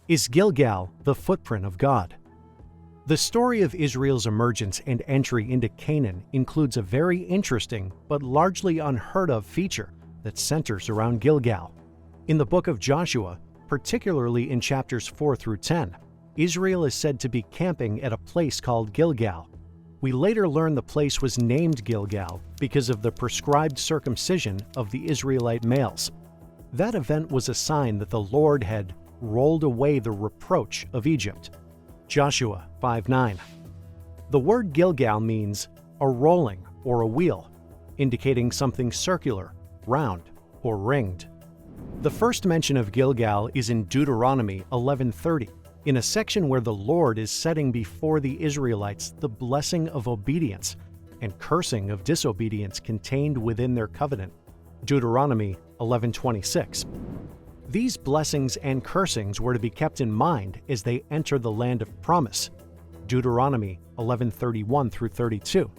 Is Gilgal the footprint of God? The story of Israel's emergence and entry into Canaan includes a very interesting but largely unheard of feature that centers around Gilgal. In the book of Joshua, particularly in chapters 4 through 10, Israel is said to be camping at a place called Gilgal. We later learn the place was named Gilgal because of the prescribed circumcision of the Israelite males. That event was a sign that the Lord had rolled away the reproach of Egypt. Joshua 5:9. The word Gilgal means a rolling or a wheel, indicating something circular, round, or ringed. The first mention of Gilgal is in Deuteronomy 11:30, in a section where the Lord is setting before the Israelites the blessing of obedience and cursing of disobedience contained within their covenant. Deuteronomy 11:26. These blessings and cursings were to be kept in mind as they enter the land of promise. Deuteronomy 11:31 through 32.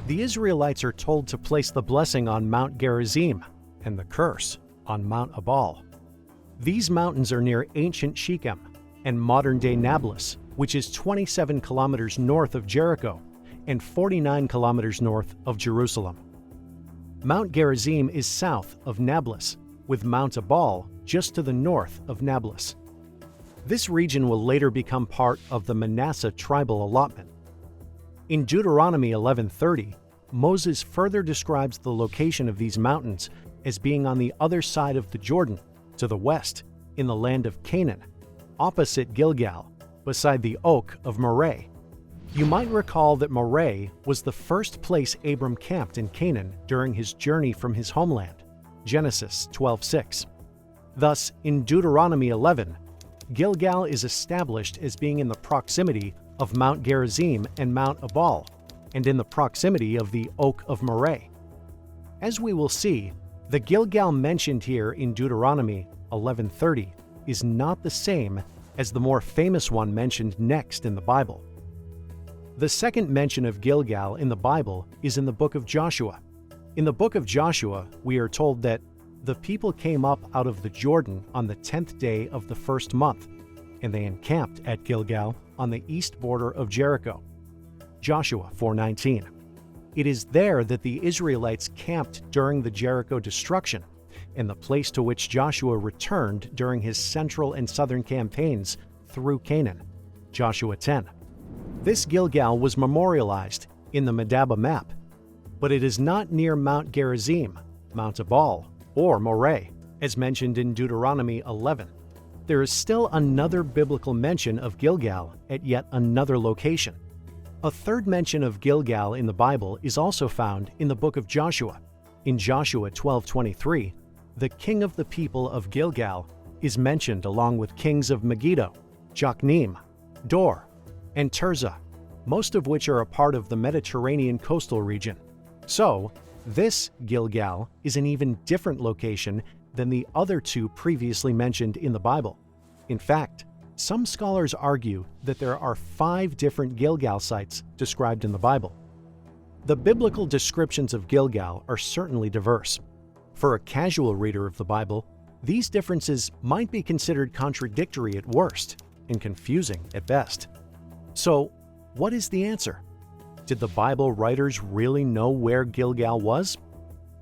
The Israelites are told to place the blessing on Mount Gerizim and the curse on Mount Ebal. These mountains are near ancient Shechem and modern-day Nablus, which is 27 kilometers north of Jericho and 49 kilometers north of Jerusalem. Mount Gerizim is south of Nablus, with Mount Ebal just to the north of Nablus. This region will later become part of the Manasseh tribal allotment. In Deuteronomy 11:30, Moses further describes the location of these mountains as being on the other side of the Jordan, to the west, in the land of Canaan, opposite Gilgal, beside the oak of Moreh. You might recall that Moreh was the first place Abram camped in Canaan during his journey from his homeland. Genesis 12:6. Thus, in Deuteronomy 11, Gilgal is established as being in the proximity of Mount Gerizim and Mount Ebal, and in the proximity of the Oak of Moreh. As we will see, the Gilgal mentioned here in Deuteronomy 11:30 is not the same as the more famous one mentioned next in the Bible. The second mention of Gilgal in the Bible is in the book of Joshua. In the book of Joshua, we are told that the people came up out of the Jordan on the 10th day of the first month, and they encamped at Gilgal on the east border of Jericho. Joshua 4:19. It is there that the Israelites camped during the Jericho destruction, and the place to which Joshua returned during his central and southern campaigns through Canaan. Joshua 10. This Gilgal was memorialized in the Medaba map, but it is not near Mount Gerizim, Mount Ebal, or Moreh, as mentioned in Deuteronomy 11. There is still another biblical mention of Gilgal at yet another location. A third mention of Gilgal in the Bible is also found in the book of Joshua. In Joshua 12:23, the king of the people of Gilgal is mentioned along with kings of Megiddo, Jokneam, Dor, and Tirzah, most of which are a part of the Mediterranean coastal region. So, this Gilgal is an even different location than the other two previously mentioned in the Bible. In fact, some scholars argue that there are 5 different Gilgal sites described in the Bible. The biblical descriptions of Gilgal are certainly diverse. For a casual reader of the Bible, these differences might be considered contradictory at worst and confusing at best. So, what is the answer? Did the Bible writers really know where Gilgal was?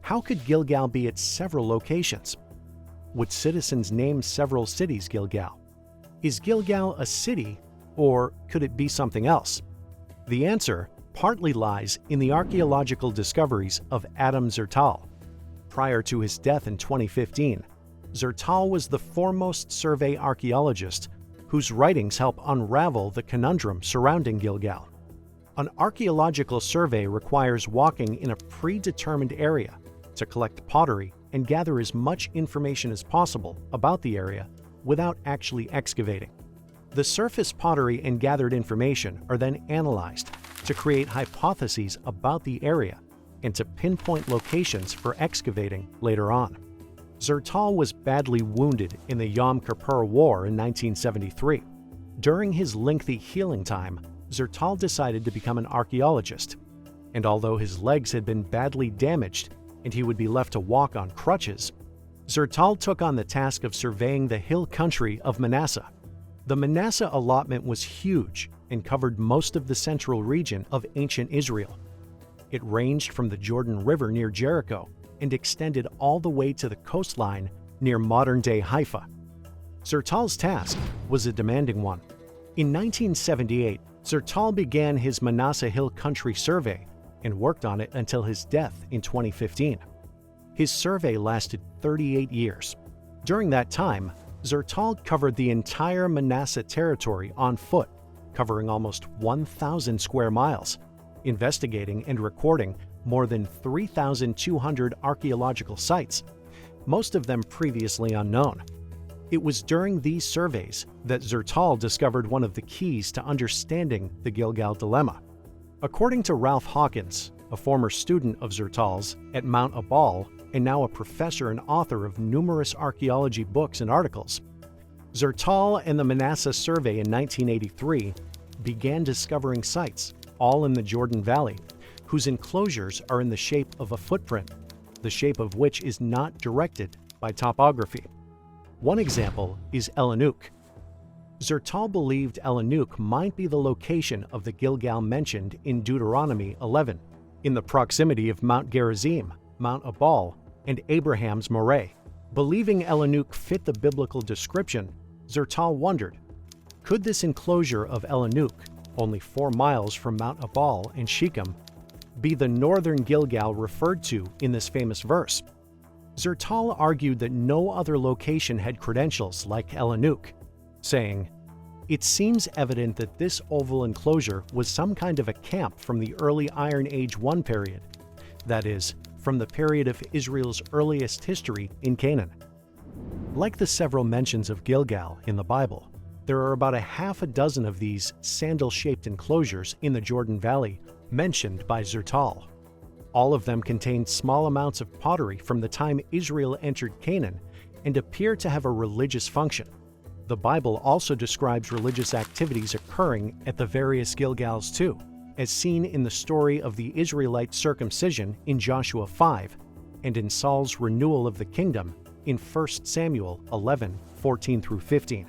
How could Gilgal be at several locations? Would citizens name several cities Gilgal? Is Gilgal a city, or could it be something else? The answer partly lies in the archaeological discoveries of Adam Zertal. Prior to his death in 2015, Zertal was the foremost survey archaeologist whose writings help unravel the conundrum surrounding Gilgal. An archaeological survey requires walking in a predetermined area to collect pottery and gather as much information as possible about the area without actually excavating. The surface pottery and gathered information are then analyzed to create hypotheses about the area and to pinpoint locations for excavating later on. Zertal was badly wounded in the Yom Kippur War in 1973. During his lengthy healing time, Zertal decided to become an archaeologist, and although his legs had been badly damaged and he would be left to walk on crutches, Zertal took on the task of surveying the hill country of Manasseh. The Manasseh allotment was huge and covered most of the central region of ancient Israel. It ranged from the Jordan River near Jericho and extended all the way to the coastline near modern-day Haifa. Zertal's task was a demanding one. In 1978, Zertal began his Manasseh Hill Country survey and worked on it until his death in 2015. His survey lasted 38 years. During that time, Zertal covered the entire Manasseh territory on foot, covering almost 1,000 square miles, investigating and recording more than 3,200 archaeological sites, most of them previously unknown. It was during these surveys that Zertal discovered one of the keys to understanding the Gilgal dilemma. According to Ralph Hawkins, a former student of Zertal's at Mount Ebal and now a professor and author of numerous archaeology books and articles, Zertal and the Manasseh Survey in 1983 began discovering sites, all in the Jordan Valley, whose enclosures are in the shape of a footprint, the shape of which is not directed by topography. One example is Elanuk. Zertal believed Elanuk might be the location of the Gilgal mentioned in Deuteronomy 11, in the proximity of Mount Gerizim, Mount Ebal, and Abraham's Moreh. Believing Elanuk fit the biblical description, Zertal wondered, could this enclosure of Elanuk, only 4 miles from Mount Ebal and Shechem, be the northern Gilgal referred to in this famous verse? Zertal argued that no other location had credentials like Elanuk, saying, "It seems evident that this oval enclosure was some kind of a camp from the early Iron Age I period, that is, from the period of Israel's earliest history in Canaan." Like the several mentions of Gilgal in the Bible, there are about a half a dozen of these sandal-shaped enclosures in the Jordan Valley mentioned by Zertal. All of them contain small amounts of pottery from the time Israel entered Canaan and appear to have a religious function. The Bible also describes religious activities occurring at the various Gilgals too, as seen in the story of the Israelite circumcision in Joshua 5 and in Saul's renewal of the kingdom in 1 Samuel 11:14 through 15.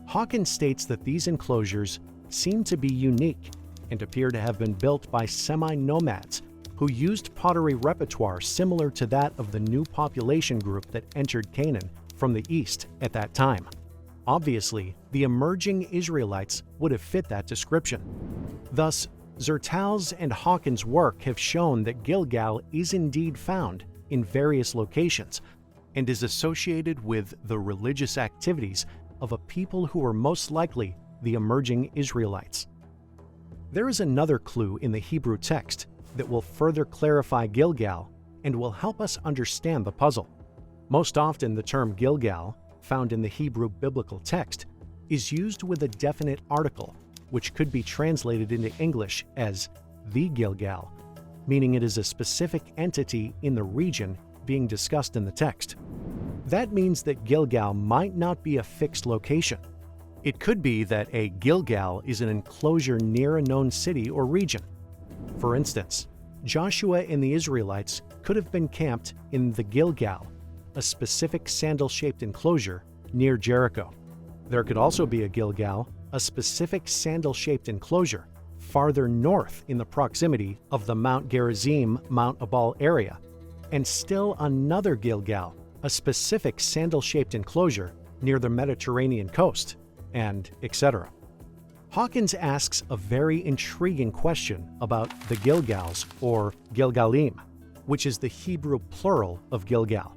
Hawkins states that these enclosures seem to be unique and appear to have been built by semi-nomads who used pottery repertoire similar to that of the new population group that entered Canaan from the east at that time. Obviously, the emerging Israelites would have fit that description. Thus, Zertal's and Hawkins' work have shown that Gilgal is indeed found in various locations and is associated with the religious activities of a people who are most likely the emerging Israelites. There is another clue in the Hebrew text that will further clarify Gilgal and will help us understand the puzzle. Most often, the term Gilgal, found in the Hebrew biblical text, is used with a definite article, which could be translated into English as the Gilgal, meaning it is a specific entity in the region being discussed in the text. That means that Gilgal might not be a fixed location. It could be that a Gilgal is an enclosure near a known city or region. For instance, Joshua and the Israelites could have been camped in the Gilgal, a specific sandal-shaped enclosure near Jericho. There could also be a Gilgal, a specific sandal-shaped enclosure, farther north in the proximity of the Mount Gerizim, Mount Ebal area, and still another Gilgal, a specific sandal-shaped enclosure near the Mediterranean coast, and etc. Hawkins asks a very intriguing question about the Gilgals, or Gilgalim, which is the Hebrew plural of Gilgal.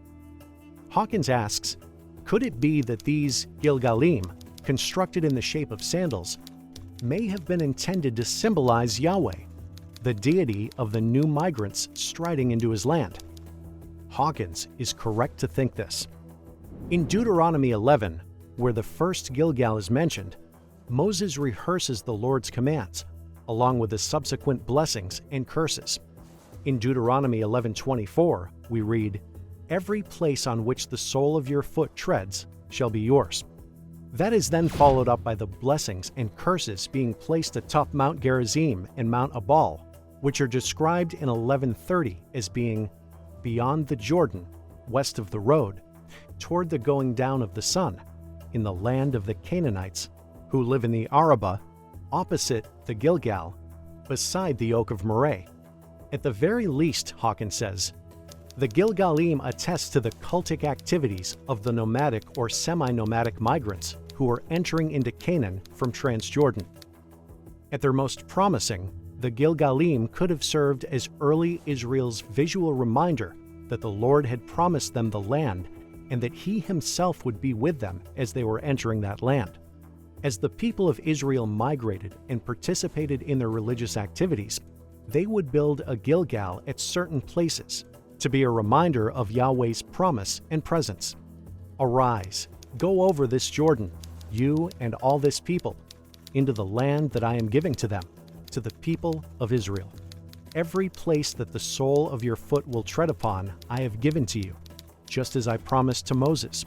Hawkins asks, could it be that these Gilgalim, constructed in the shape of sandals, may have been intended to symbolize Yahweh, the deity of the new migrants striding into his land? Hawkins is correct to think this. In Deuteronomy 11, where the first Gilgal is mentioned, Moses rehearses the Lord's commands, along with the subsequent blessings and curses. In Deuteronomy 11:24, we read, "Every place on which the sole of your foot treads shall be yours." That is then followed up by the blessings and curses being placed atop Mount Gerizim and Mount Ebal, which are described in 11:30 as being beyond the Jordan, west of the road, toward the going down of the sun, in the land of the Canaanites who live in the Arabah, opposite the Gilgal, beside the Oak of Moreh. At the very least, Hawkins says, the Gilgalim attest to the cultic activities of the nomadic or semi-nomadic migrants who were entering into Canaan from Transjordan. At their most promising, the Gilgalim could have served as early Israel's visual reminder that the Lord had promised them the land and that He Himself would be with them as they were entering that land. As the people of Israel migrated and participated in their religious activities, they would build a Gilgal at certain places to be a reminder of Yahweh's promise and presence. Arise, go over this Jordan, you and all this people, into the land that I am giving to them, to the people of Israel. Every place that the sole of your foot will tread upon, I have given to you, just as I promised to Moses.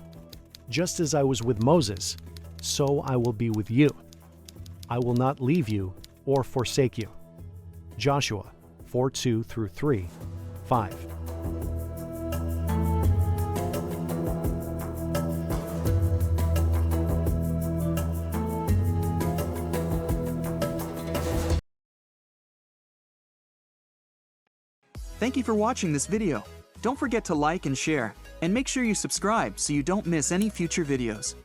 Just as I was with Moses, so I will be with you. I will not leave you or forsake you. Joshua 4:2 through 3:5. Thank you for watching this video. Don't forget to like and share, and make sure you subscribe so you don't miss any future videos.